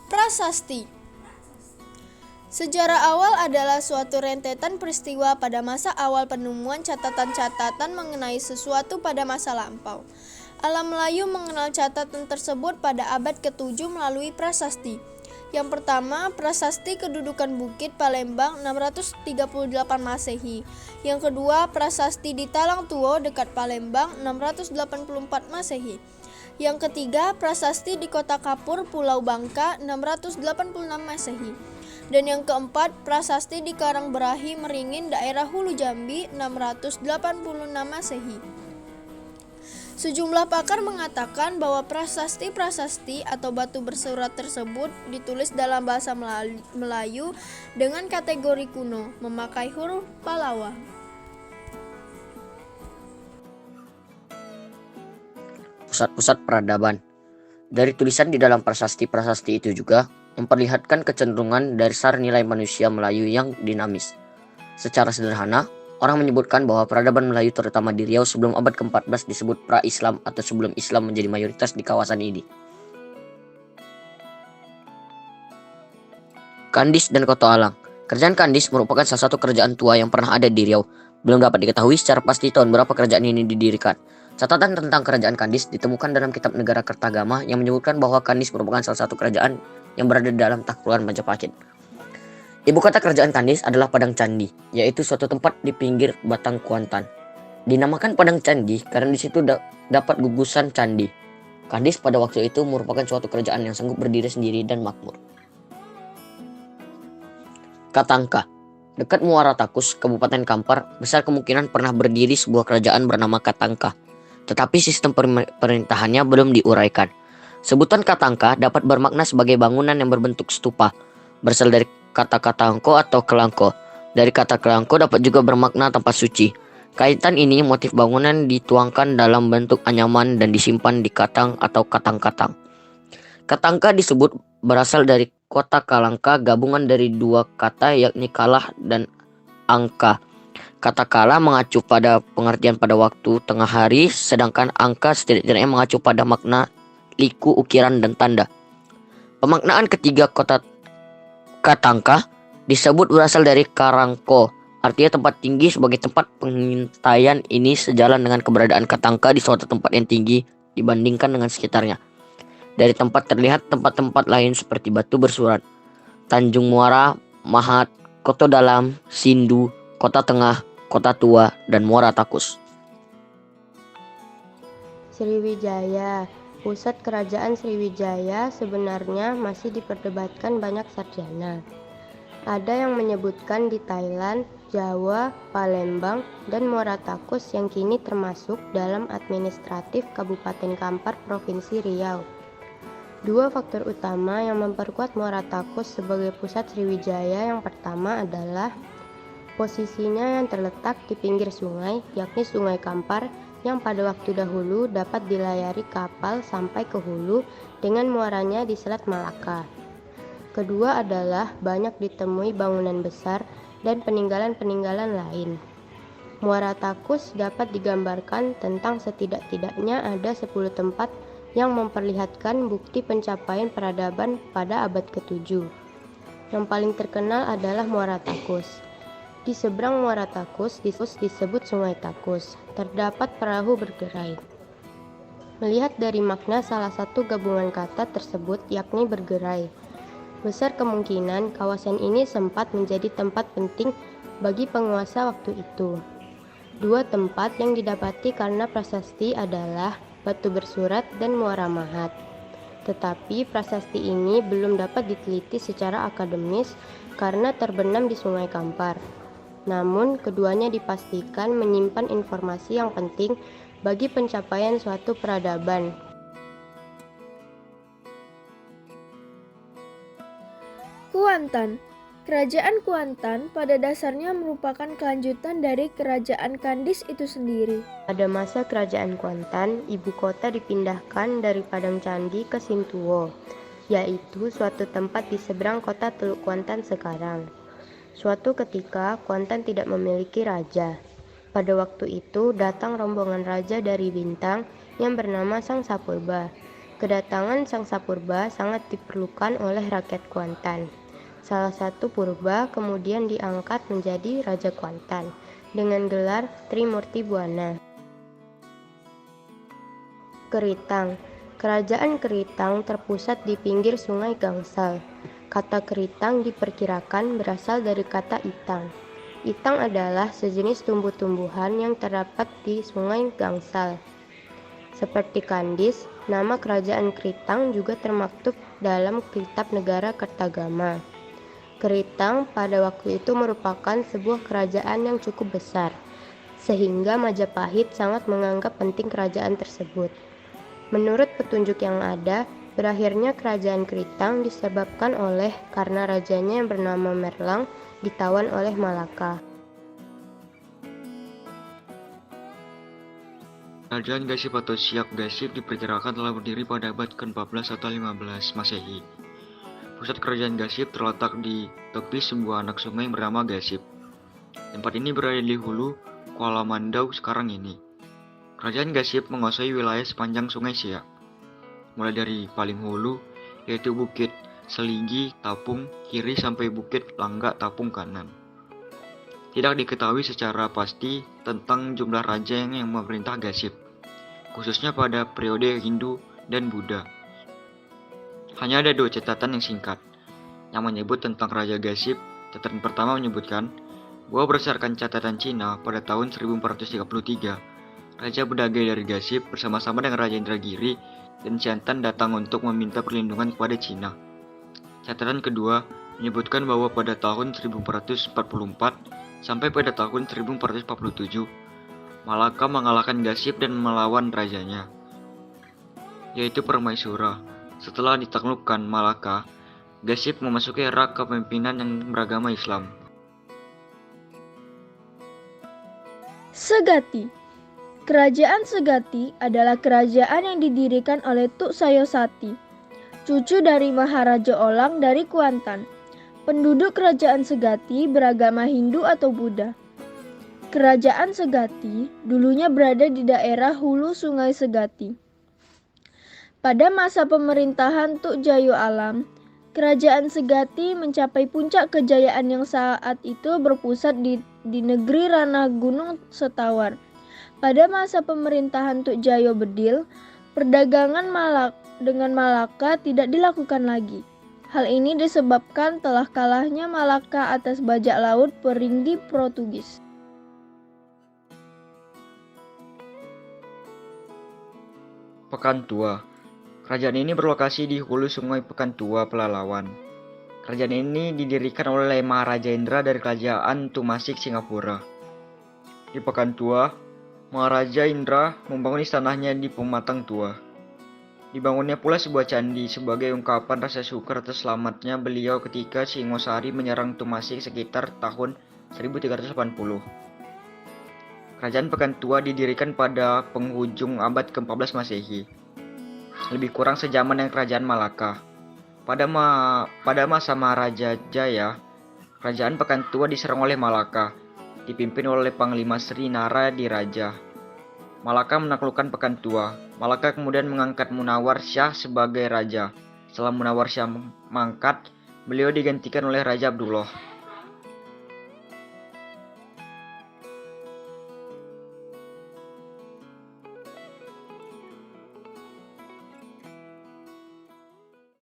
Prasasti. Sejarah awal adalah suatu rentetan peristiwa pada masa awal penemuan catatan-catatan mengenai sesuatu pada masa lampau. Alam Melayu mengenal catatan tersebut pada abad ke-7 melalui prasasti. Yang pertama, prasasti kedudukan Bukit Palembang 638 Masehi. Yang kedua, prasasti di Talang Tuo dekat Palembang 684 Masehi. Yang ketiga, prasasti di Kota Kapur, Pulau Bangka 686 Masehi. Dan yang keempat, prasasti di Karangberahi Meringin daerah Hulu Jambi 686 Masehi. Sejumlah pakar mengatakan bahwa prasasti-prasasti atau batu bersurat tersebut ditulis dalam bahasa Melayu dengan kategori kuno, memakai huruf Pallawa. Pusat-pusat peradaban. Dari tulisan di dalam prasasti-prasasti itu juga memperlihatkan kecenderungan dasar nilai manusia Melayu yang dinamis. Secara sederhana, orang menyebutkan bahwa peradaban Melayu terutama di Riau sebelum abad ke-14 disebut pra-Islam atau sebelum Islam menjadi mayoritas di kawasan ini. Kandis dan Koto Alang. Kerajaan Kandis merupakan salah satu kerajaan tua yang pernah ada di Riau. Belum dapat diketahui secara pasti tahun berapa kerajaan ini didirikan. Catatan tentang kerajaan Kandis ditemukan dalam kitab Negara Kertagama yang menyebutkan bahwa Kandis merupakan salah satu kerajaan yang berada dalam Taklukan Majapahit. Ibu kota kerajaan Kandis adalah Padang Candi, yaitu suatu tempat di pinggir Batang Kuantan. Dinamakan Padang Candi karena di situ dapat gugusan candi. Kandis pada waktu itu merupakan suatu kerajaan yang sanggup berdiri sendiri dan makmur. Katangka. Dekat Muara Takus, Kabupaten Kampar, besar kemungkinan pernah berdiri sebuah kerajaan bernama Katangka. Tetapi sistem pemerintahannya belum diuraikan. Sebutan Katangka dapat bermakna sebagai bangunan yang berbentuk stupa, berasal dari kata katangko atau kelangko. Dari kata kelangko dapat juga bermakna tempat suci. Kaitan ini motif bangunan dituangkan dalam bentuk anyaman dan disimpan di katang atau katang-katang. Katangka disebut berasal dari kota Kalangka, gabungan dari dua kata yakni kalah dan angka. Kata kala mengacu pada pengertian pada waktu tengah hari, sedangkan angka setidaknya mengacu pada makna liku, ukiran, dan tanda. Pemaknaan ketiga kota Katangka disebut berasal dari Karangko, artinya tempat tinggi. Sebagai tempat pengintaian ini sejalan dengan keberadaan Katangka di suatu tempat yang tinggi dibandingkan dengan sekitarnya. Dari tempat terlihat tempat-tempat lain seperti Batu Bersurat, Tanjung Muara, Mahat, Koto Dalam, Sindu, Kota Tengah, Kota Tua, dan Muara Takus. Sriwijaya. Pusat kerajaan Sriwijaya sebenarnya masih diperdebatkan banyak sarjana. Ada yang menyebutkan di Thailand, Jawa, Palembang, dan Muara Takus yang kini termasuk dalam administratif Kabupaten Kampar, Provinsi Riau. Dua faktor utama yang memperkuat Muara Takus sebagai pusat Sriwijaya yang pertama adalah posisinya yang terletak di pinggir sungai, yakni Sungai Kampar, yang pada waktu dahulu dapat dilayari kapal sampai ke hulu dengan muaranya di Selat Malaka. Kedua adalah banyak ditemui bangunan besar dan peninggalan-peninggalan lain. Muara Takus dapat digambarkan tentang setidak-tidaknya ada 10 tempat yang memperlihatkan bukti pencapaian peradaban pada abad ke-7. Yang paling terkenal adalah Muara Takus. Di seberang Muara Takus disebut Sungai Takus. Terdapat perahu bergerai. Melihat dari makna salah satu gabungan kata tersebut yakni bergerai, besar kemungkinan kawasan ini sempat menjadi tempat penting bagi penguasa waktu itu. Dua tempat yang didapati karena prasasti adalah Batu Bersurat dan Muara Mahat. Tetapi prasasti ini belum dapat diteliti secara akademis karena terbenam di Sungai Kampar. Namun, keduanya dipastikan menyimpan informasi yang penting bagi pencapaian suatu peradaban. Kuantan. Kerajaan Kuantan pada dasarnya merupakan kelanjutan dari kerajaan Kandis itu sendiri. Pada masa kerajaan Kuantan, ibu kota dipindahkan dari Padang Candi ke Sintuo, yaitu suatu tempat di seberang kota Teluk Kuantan sekarang. Suatu ketika, Kuantan tidak memiliki raja. Pada waktu itu, datang rombongan raja dari Bintang yang bernama Sang Sapurba. Kedatangan Sang Sapurba sangat diperlukan oleh rakyat Kuantan. Salah satu purba kemudian diangkat menjadi Raja Kuantan dengan gelar Trimurti Buana. Keritang. Kerajaan Keritang terpusat di pinggir Sungai Gangsal. Kata Keritang diperkirakan berasal dari kata itang. Itang adalah sejenis tumbuh-tumbuhan yang terdapat di Sungai Gangsal. Seperti Kandis, nama kerajaan Keritang juga termaktub dalam kitab negara Kertagama. Keritang pada waktu itu merupakan sebuah kerajaan yang cukup besar, sehingga Majapahit sangat menganggap penting kerajaan tersebut. Menurut petunjuk yang ada, berakhirnya kerajaan Keritang disebabkan oleh karena rajanya yang bernama Merlang ditawan oleh Malaka. Kerajaan Gasip atau Siak Gasip diperkirakan telah berdiri pada abad ke-14 atau 15 Masehi. Pusat kerajaan Gasip terletak di tepi sebuah anak sungai bernama Gasip. Tempat ini berada di hulu Kuala Mandau sekarang ini. Kerajaan Gasip menguasai wilayah sepanjang sungai Siak, mulai dari paling hulu, yaitu Bukit Seligi Tapung kiri sampai Bukit Langga Tapung kanan. Tidak diketahui secara pasti tentang jumlah raja yang memerintah Gasip, khususnya pada periode Hindu dan Buddha. Hanya ada 2 catatan yang singkat, yang menyebut tentang Raja Gasip. Catatan pertama menyebutkan bahwa berdasarkan catatan Cina pada tahun 1433, Raja Bedagai dari Gasip bersama-sama dengan Raja Indragiri dan Siantan datang untuk meminta perlindungan kepada Cina. Catatan kedua menyebutkan bahwa pada tahun 1444 sampai pada tahun 1447, Malaka mengalahkan Gasip dan melawan rajanya, yaitu Permaisura. Setelah ditaklukkan Malaka, Gasip memasuki era kepemimpinan yang beragama Islam. Segati. Kerajaan Segati adalah kerajaan yang didirikan oleh Tuk Sayosati, cucu dari Maharaja Olang dari Kuantan. Penduduk kerajaan Segati beragama Hindu atau Buddha. Kerajaan Segati dulunya berada di daerah hulu Sungai Segati. Pada masa pemerintahan Tuk Jayo Alam, kerajaan Segati mencapai puncak kejayaan yang saat itu berpusat di negeri ranah Gunung Setawar. Pada masa pemerintahan Tuk Jayo Bedil, perdagangan dengan Malaka tidak dilakukan lagi. Hal ini disebabkan telah kalahnya Malaka atas bajak laut Peringgi Portugis. Pekan Tua. Kerajaan ini berlokasi di hulu sungai Pekan Tua, Pelalawan. Kerajaan ini didirikan oleh Maharaja Indra dari Kerajaan Tumasik, Singapura. Di Pekan Tua, Maharaja Indra membangun istananya di Pematang Tua. Dibangunnya pula sebuah candi sebagai ungkapan rasa syukur atas selamatnya beliau ketika Singosari menyerang Tumasik sekitar tahun 1380. Kerajaan Pekan Tua didirikan pada penghujung abad ke-14 Masehi, lebih kurang sejaman dengan Kerajaan Malaka. Pada masa Maharaja Jaya, Kerajaan Pekan Tua diserang oleh Malaka, dipimpin oleh Panglima Sri Nara Diraja. Malaka menaklukkan Pekan Tua. Malaka kemudian mengangkat Munawar Syah sebagai raja. Setelah Munawar Syah mangkat, beliau digantikan oleh Raja Abdullah.